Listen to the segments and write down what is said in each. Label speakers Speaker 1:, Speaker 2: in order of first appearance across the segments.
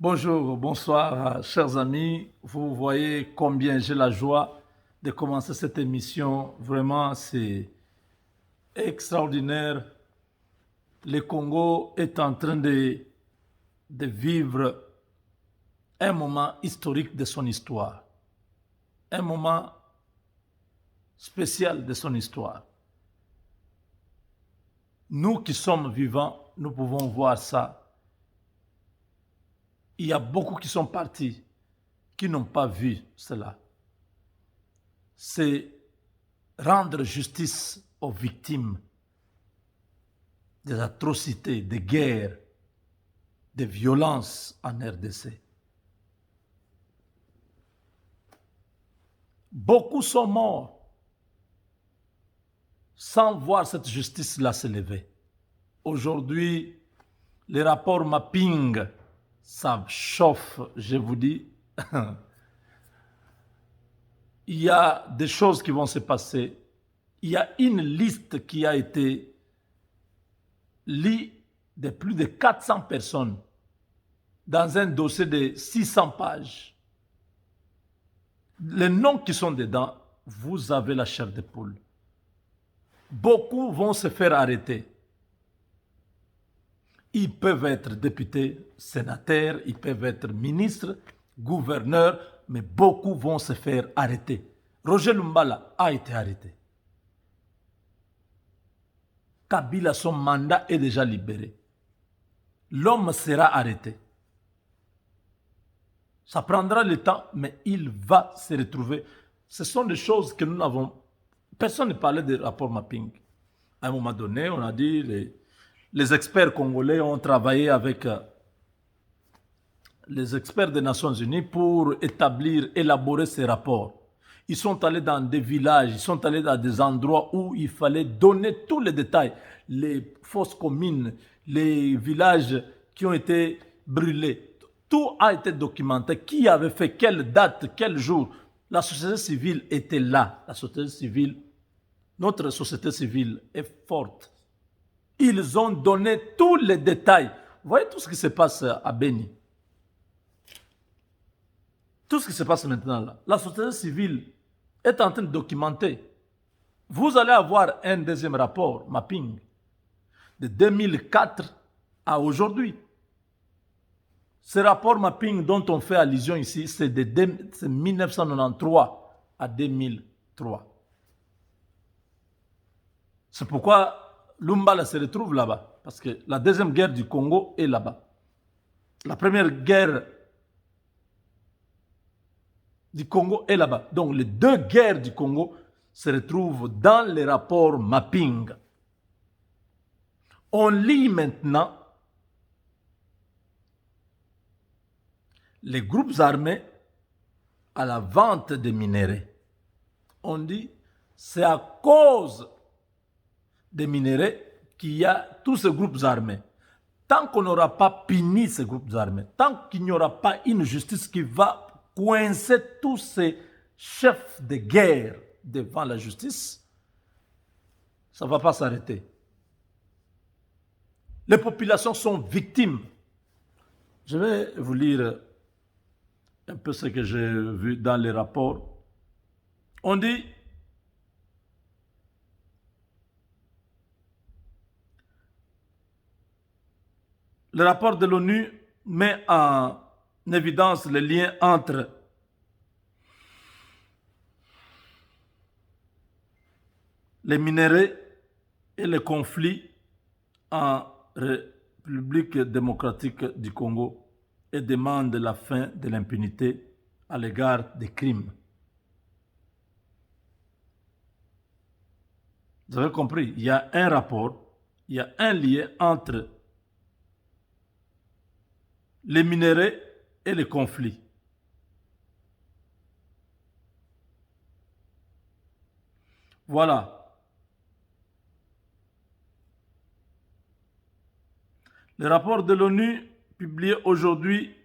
Speaker 1: Bonjour, bonsoir, chers amis. Vous voyez combien j'ai la joie de commencer cette émission. Vraiment, c'est extraordinaire. Le Congo est en train de vivre un moment historique de son histoire, un moment spécial de son histoire. Nous qui sommes vivants, nous pouvons voir ça. Il y a beaucoup qui sont partis, qui n'ont pas vu cela. C'est rendre justice aux victimes des atrocités, des guerres, des violences en RDC. Beaucoup sont morts sans voir cette justice-là s'élever. Aujourd'hui, les rapports mapping, ça chauffe, je vous dis. Il y a des choses qui vont se passer. Il y a une liste qui a été lue de plus de 400 personnes dans un dossier de 600 pages. Les noms qui sont dedans, vous avez la chair de poule. Beaucoup vont se faire arrêter. Ils peuvent être députés, sénateurs, ils peuvent être ministres, gouverneurs, mais beaucoup vont se faire arrêter. Roger Lumbala a été arrêté. Kabila, son mandat est déjà libéré. L'homme sera arrêté. Ça prendra le temps, mais il va se retrouver. Ce sont des choses que nous n'avons... Personne ne parlait de rapport mapping. À un moment donné, on a dit, les experts congolais ont travaillé avec les experts des Nations Unies pour élaborer ces rapports. Ils sont allés dans des villages, ils sont allés dans des endroits où il fallait donner tous les détails. Les fosses communes, les villages qui ont été brûlés. Tout a été documenté. Qui avait fait quelle date, quel jour. La société civile était là. La société civile, notre société civile est forte. Ils ont donné tous les détails. Vous voyez tout ce qui se passe à Beni. Tout ce qui se passe maintenant là. La société civile est en train de documenter. Vous allez avoir un deuxième rapport, mapping, de 2004 à aujourd'hui. Ce rapport mapping dont on fait allusion ici, c'est de 1993 à 2003. C'est pourquoi Lumbala se retrouve là-bas. Parce que la deuxième guerre du Congo est là-bas. La première guerre du Congo est là-bas. Donc les deux guerres du Congo se retrouvent dans les rapports mapping. On lit maintenant les groupes armés à la vente des minéraux. On dit c'est à cause des minéraux qu'il y a tous ces groupes armés. Tant qu'on n'aura pas puni ces groupes armés, tant qu'il n'y aura pas une justice qui va coincer tous ces chefs de guerre devant la justice, ça ne va pas s'arrêter. Les populations sont victimes. Je vais vous lire un peu ce que j'ai vu dans les rapports. On dit le rapport de l'ONU met en évidence le lien entre les minéraux et les conflits en République démocratique du Congo et demande la fin de l'impunité à l'égard des crimes. Vous avez compris, il y a un rapport, il y a un lien entre les minéraux et les conflits. Voilà. Le rapport de l'ONU publie aujourd'hui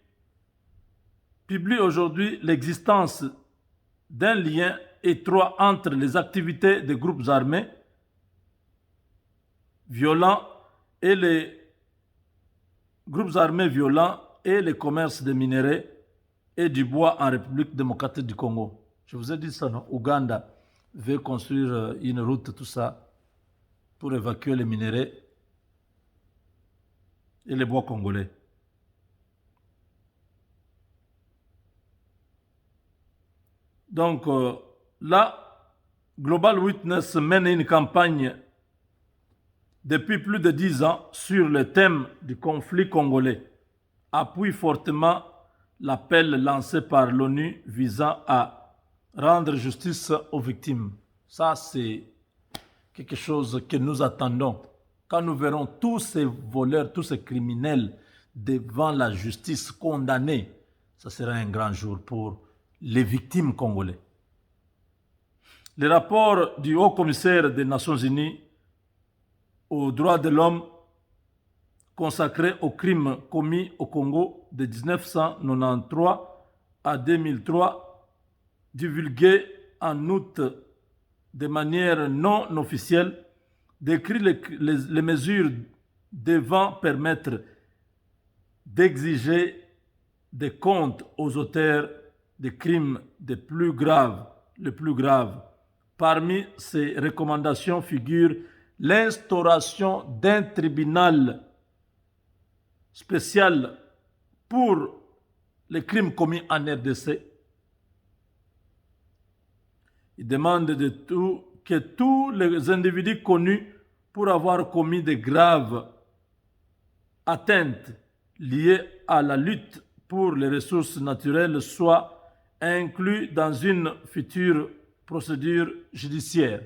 Speaker 1: l'existence d'un lien étroit entre les activités des groupes armés violents et les groupes armés violents et le commerce des minéraux et du bois en République démocratique du Congo. Je vous ai dit ça, non? Ouganda veut construire une route, tout ça, pour évacuer les minéraux et les bois congolais. Donc là, Global Witness mène une campagne depuis plus de 10 ans sur le thème du conflit congolais, appuie fortement l'appel lancé par l'ONU visant à rendre justice aux victimes. Ça, c'est quelque chose que nous attendons. Quand nous verrons tous ces voleurs, tous ces criminels devant la justice condamnés, ça sera un grand jour pour les victimes congolaises. Le rapport du Haut-Commissaire des Nations Unies aux droits de l'homme consacré aux crimes commis au Congo de 1993 à 2003, divulgué en août de manière non officielle, décrit les mesures devant permettre d'exiger des comptes aux auteurs des crimes les plus graves. Parmi ces recommandations figure l'instauration d'un tribunal spécial pour les crimes commis en RDC. Il demande que tous les individus connus pour avoir commis de graves atteintes liées à la lutte pour les ressources naturelles soient inclus dans une future procédure judiciaire.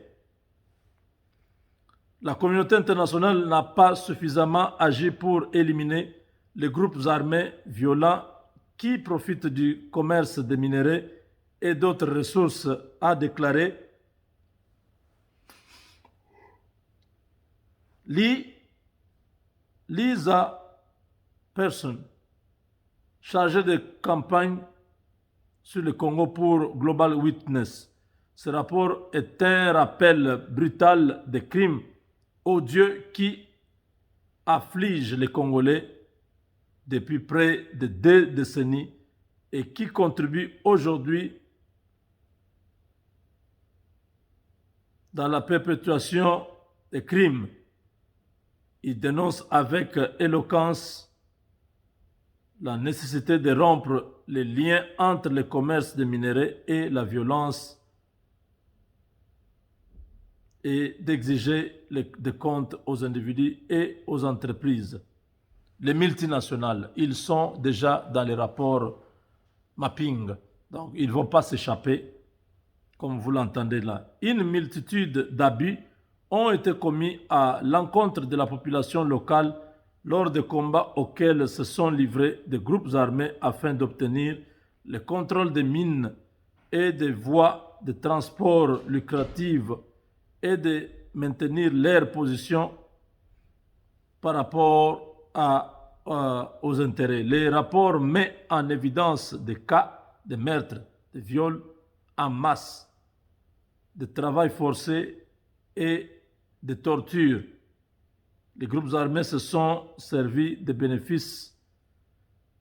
Speaker 1: La communauté internationale n'a pas suffisamment agi pour éliminer les groupes armés violents qui profitent du commerce des minéraux et d'autres ressources, a déclaré Lisa Person, chargée de campagne sur le Congo pour Global Witness. Ce rapport est un rappel brutal des crimes odieux qui affligent les Congolais depuis près de 2 décennies et qui contribuent aujourd'hui dans la perpétuation des crimes. Il dénonce avec éloquence la nécessité de rompre les liens entre le commerce des minéraux et la violence et d'exiger des comptes aux individus et aux entreprises. Les multinationales, ils sont déjà dans les rapports mapping, donc ils ne vont pas s'échapper, comme vous l'entendez là. Une multitude d'abus ont été commis à l'encontre de la population locale lors des combats auxquels se sont livrés des groupes armés afin d'obtenir le contrôle des mines et des voies de transport lucratives et de maintenir leur position par rapport aux intérêts. Les rapports mettent en évidence des cas de meurtres, de viols en masse, de travail forcé et de torture. Les groupes armés se sont servis de bénéfices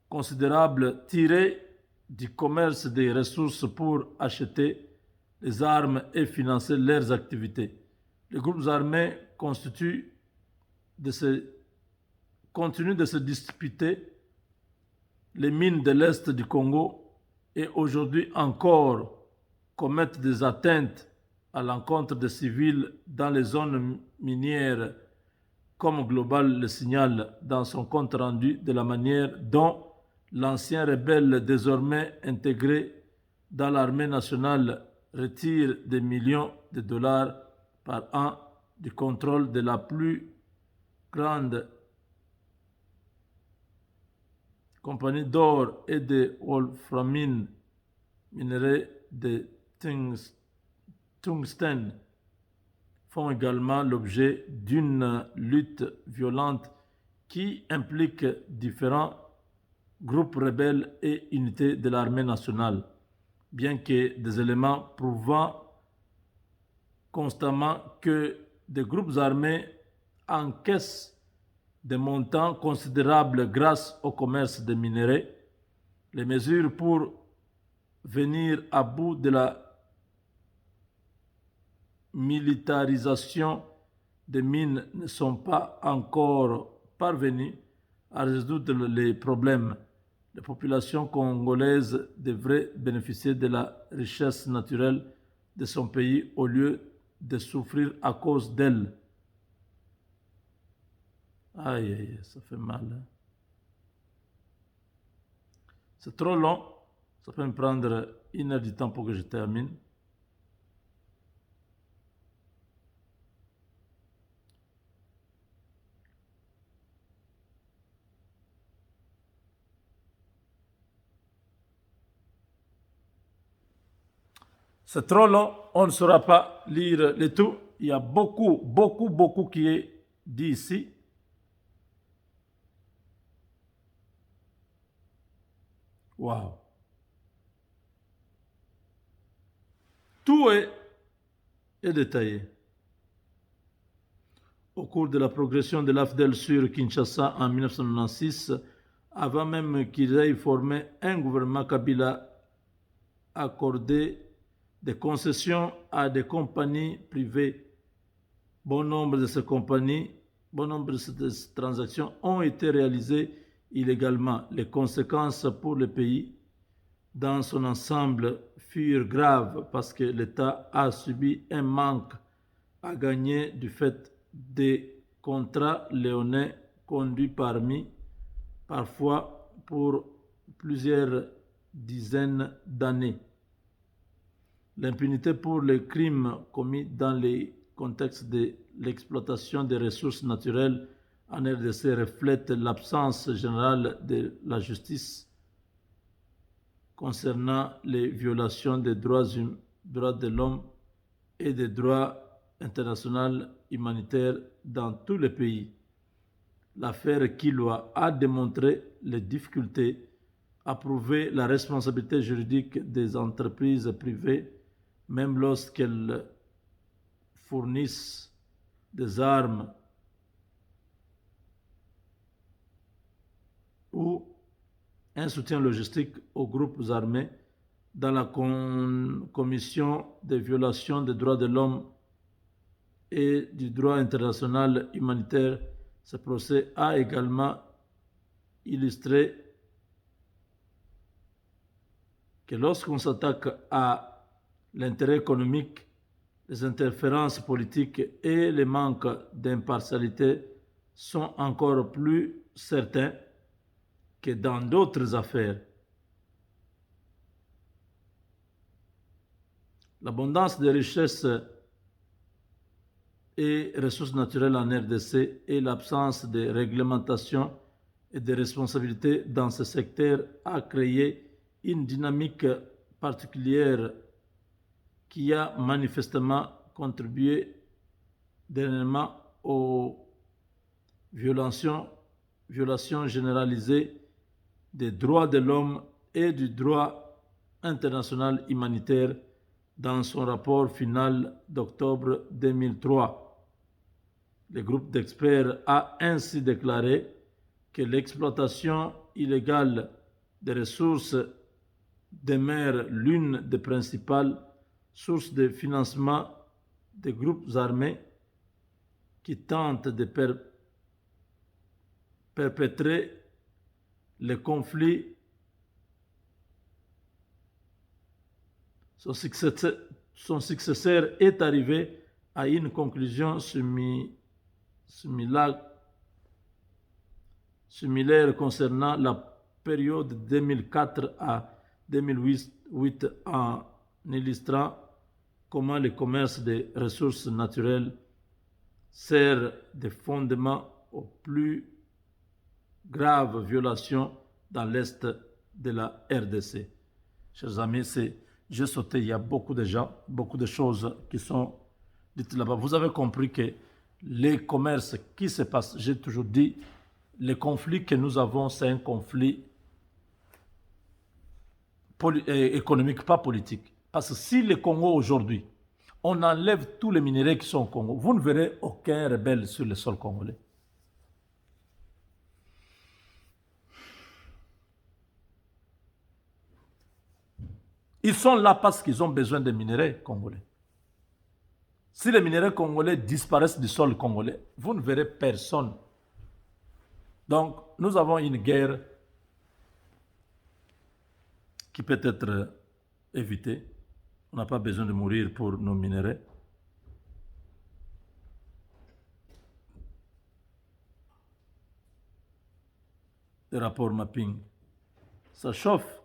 Speaker 1: considérables tirés du commerce des ressources pour acheter les armes et financer leurs activités. Les groupes armés continuent de se disputer les mines de l'Est du Congo et aujourd'hui encore commettent des atteintes à l'encontre des civils dans les zones minières, comme Global le signale dans son compte rendu de la manière dont l'ancien rebelle désormais intégré dans l'armée nationale retire des millions de dollars par an du contrôle de la plus grande compagnie d'or et de wolframine, minerais de tungstène, font également l'objet d'une lutte violente qui implique différents groupes rebelles et unités de l'armée nationale, bien que des éléments prouvant constamment que des groupes armés encaissent des montants considérables grâce au commerce des minerais. Les mesures pour venir à bout de la militarisation des mines ne sont pas encore parvenues à résoudre les problèmes. La population congolaise devrait bénéficier de la richesse naturelle de son pays au lieu de souffrir à cause d'elle. Aïe, aïe, ça fait mal. Hein? C'est trop long. Ça peut me prendre 1 heure du temps pour que je termine. C'est trop long, on ne saura pas lire le tout. Il y a beaucoup qui est dit ici. Waouh. Tout est détaillé. Au cours de la progression de l'AFDEL sur Kinshasa en 1996, avant même qu'ils aient formé un gouvernement, Kabila a accordé des concessions à des compagnies privées. Bon nombre de ces transactions ont été réalisées illégalement. Les conséquences pour le pays dans son ensemble furent graves parce que l'État a subi un manque à gagner du fait des contrats léonais conduits parfois pour plusieurs dizaines d'années. L'impunité pour les crimes commis dans les contextes de l'exploitation des ressources naturelles en RDC reflète l'absence générale de la justice concernant les violations des droits de l'homme et des droits internationaux humanitaires dans tous les pays. L'affaire Kilwa a démontré les difficultés à prouver la responsabilité juridique des entreprises privées, même lorsqu'elles fournissent des armes ou un soutien logistique aux groupes armés. Dans la commission des violations des droits de l'homme et du droit international humanitaire, ce procès a également illustré que lorsqu'on s'attaque à l'intérêt économique, les interférences politiques et les manques d'impartialité sont encore plus certains que dans d'autres affaires. L'abondance des richesses et ressources naturelles en RDC et l'absence de réglementation et de responsabilité dans ce secteur a créé une dynamique particulière qui a manifestement contribué dernièrement aux violations généralisées des droits de l'homme et du droit international humanitaire dans son rapport final d'octobre 2003. Le groupe d'experts a ainsi déclaré que l'exploitation illégale des ressources demeure l'une des principales sources de financement des groupes armés qui tentent de perpétrer les conflits. Son successeur est arrivé à une conclusion similaire concernant la période 2004 à 2008 en illustrant comment le commerce des ressources naturelles sert de fondement aux plus graves violations dans l'Est de la RDC. Chers amis, j'ai sauté, il y a beaucoup de gens, beaucoup de choses qui sont dites là-bas. Vous avez compris que les commerces qui se passent, j'ai toujours dit, le conflit que nous avons, c'est un conflit économique, pas politique. Parce que si le Congo aujourd'hui, on enlève tous les minéraux qui sont au Congo, vous ne verrez aucun rebelle sur le sol congolais. Ils sont là parce qu'ils ont besoin des minéraux congolais. Si les minéraux congolais disparaissent du sol congolais, vous ne verrez personne. Donc, nous avons une guerre qui peut être évitée. On n'a pas besoin de mourir pour nos minéraux. Les rapports mapping, ça chauffe.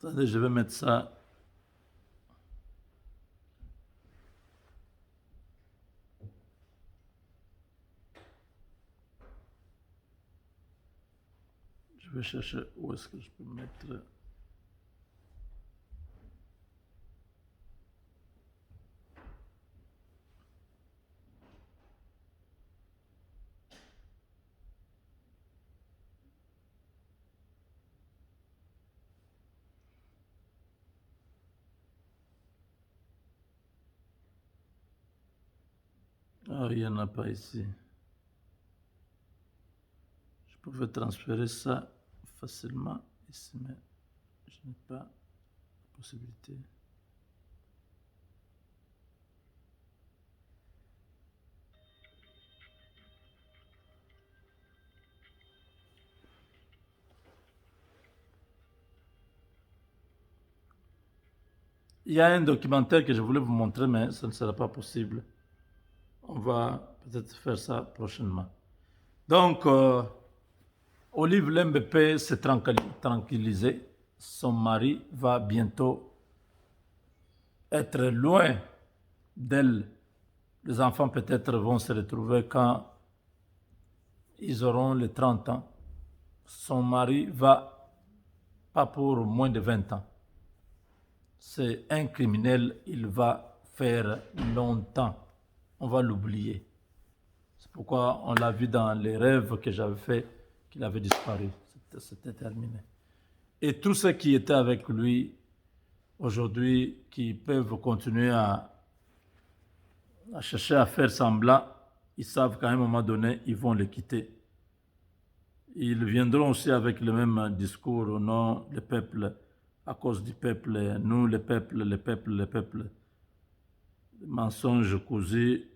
Speaker 1: Attendez, je vais mettre ça. Je vais chercher où est-ce que je peux mettre. Ah, il n'y en a pas ici. Je pouvais transférer ça facilement ici, mais je n'ai pas la possibilité. Il y a un documentaire que je voulais vous montrer, mais ça ne sera pas possible. On va peut-être faire ça prochainement. Donc, Olive Lembépé s'est tranquillisée. Son mari va bientôt être loin d'elle. Les enfants peut-être vont se retrouver quand ils auront les 30 ans. Son mari va pas pour moins de 20 ans. C'est un criminel, il va faire longtemps. On va l'oublier. C'est pourquoi on l'a vu dans les rêves que j'avais fait, qu'il avait disparu. C'était terminé. Et tous ceux qui étaient avec lui aujourd'hui, qui peuvent continuer à chercher à faire semblant, ils savent qu'à un moment donné, ils vont le quitter. Ils viendront aussi avec le même discours au nom du peuple, à cause du peuple, nous, le peuple, le peuple, le peuple. Mensonges cousus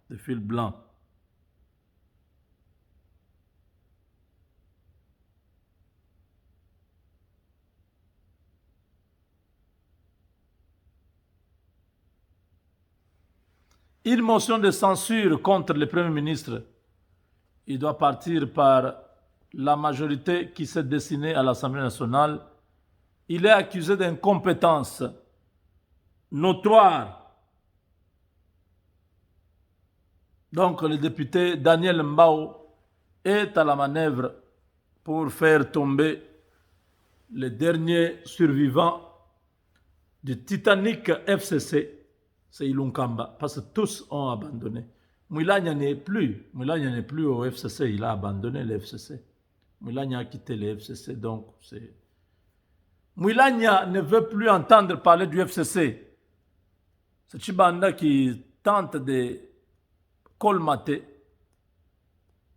Speaker 1: de fil blanc. Une motion de censure contre le Premier ministre. Il doit partir par la majorité qui s'est dessinée à l'Assemblée nationale. Il est accusé d'incompétence notoire. Donc le député Daniel Mbao est à la manœuvre pour faire tomber les derniers survivants du Titanic FCC. C'est Ilunkamba, parce que tous ont abandonné. Moulania n'est plus. Moulania n'est plus au FCC, il a abandonné le FCC. Moulania a quitté le FCC, donc c'est... Moulania ne veut plus entendre parler du FCC. C'est Chibanda qui tente de colmater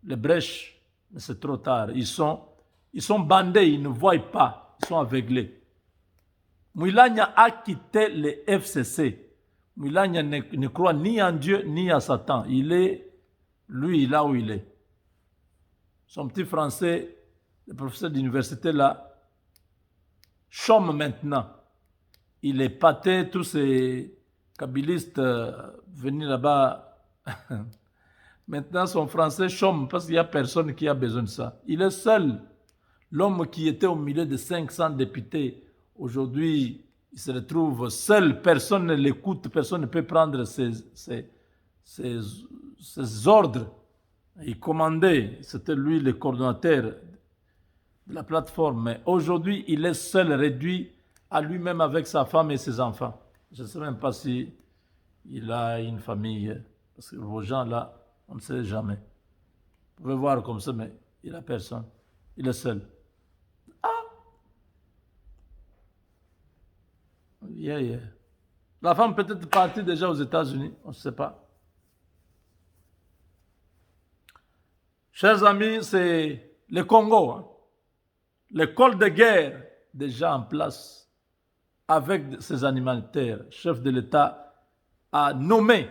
Speaker 1: les brèches, mais c'est trop tard. Ils sont bandés, ils ne voient pas, ils sont aveuglés. Moulania a quitté le FCC. Moulania ne croit ni en Dieu ni à Satan. Il est, lui, là où il est. Son petit français, le professeur d'université là, chôme maintenant. Il est pâté, tous ces kabylistes venus là-bas. Maintenant, son français chôme parce qu'il n'y a personne qui a besoin de ça. Il est seul. L'homme qui était au milieu de 500 députés, aujourd'hui, il se retrouve seul. Personne ne l'écoute, personne ne peut prendre ses ordres. Il commandait, c'était lui le coordonnateur de la plateforme. Mais aujourd'hui, il est seul, réduit à lui-même avec sa femme et ses enfants. Je ne sais même pas si il a une famille. Parce que vos gens là, on ne sait jamais. Vous pouvez voir comme ça, mais il n'a personne. Il est seul. Ah! Yeah, yeah. La femme peut être partie déjà aux États-Unis, on ne sait pas. Chers amis, c'est le Congo, hein. L'école de guerre déjà en place avec ses animateurs. Chef de l'État a nommé.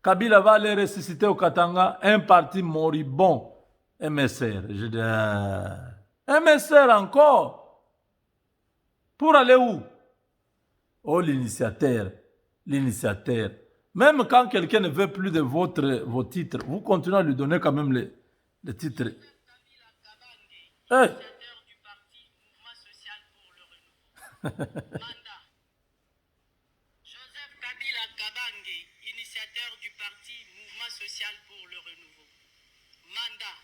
Speaker 1: Kabila va aller ressusciter au Katanga un parti moribond, MSR. Je dis, MSR encore. Pour aller où? Oh, l'initiateur. L'initiateur. Même quand quelqu'un ne veut plus de vos titres, vous continuez à lui donner quand même les titres. Hey.
Speaker 2: Joseph Kabila Kabange, initiateur du parti Mouvement Social pour le Renouveau. Mandat.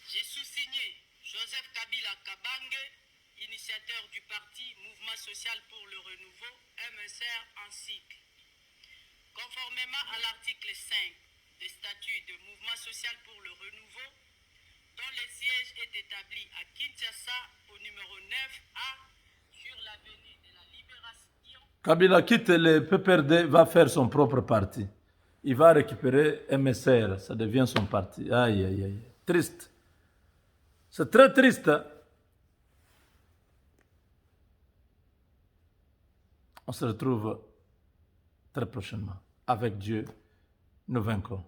Speaker 2: J'ai sous-signé Joseph Kabila Kabange, initiateur du parti Mouvement Social pour le Renouveau, MSR en cycle. Conformément à l'article 5 des statuts de Mouvement Social pour le Renouveau, dont le siège est établi à Kinshasa au numéro 9A sur l'avenue de la Libération.
Speaker 1: Kabila quitte le PPRD, va faire son propre parti. Il va récupérer MSR, ça devient son parti. Aïe, aïe, aïe. Triste. C'est très triste. Hein? On se retrouve très prochainement. Avec Dieu, nous vaincrons.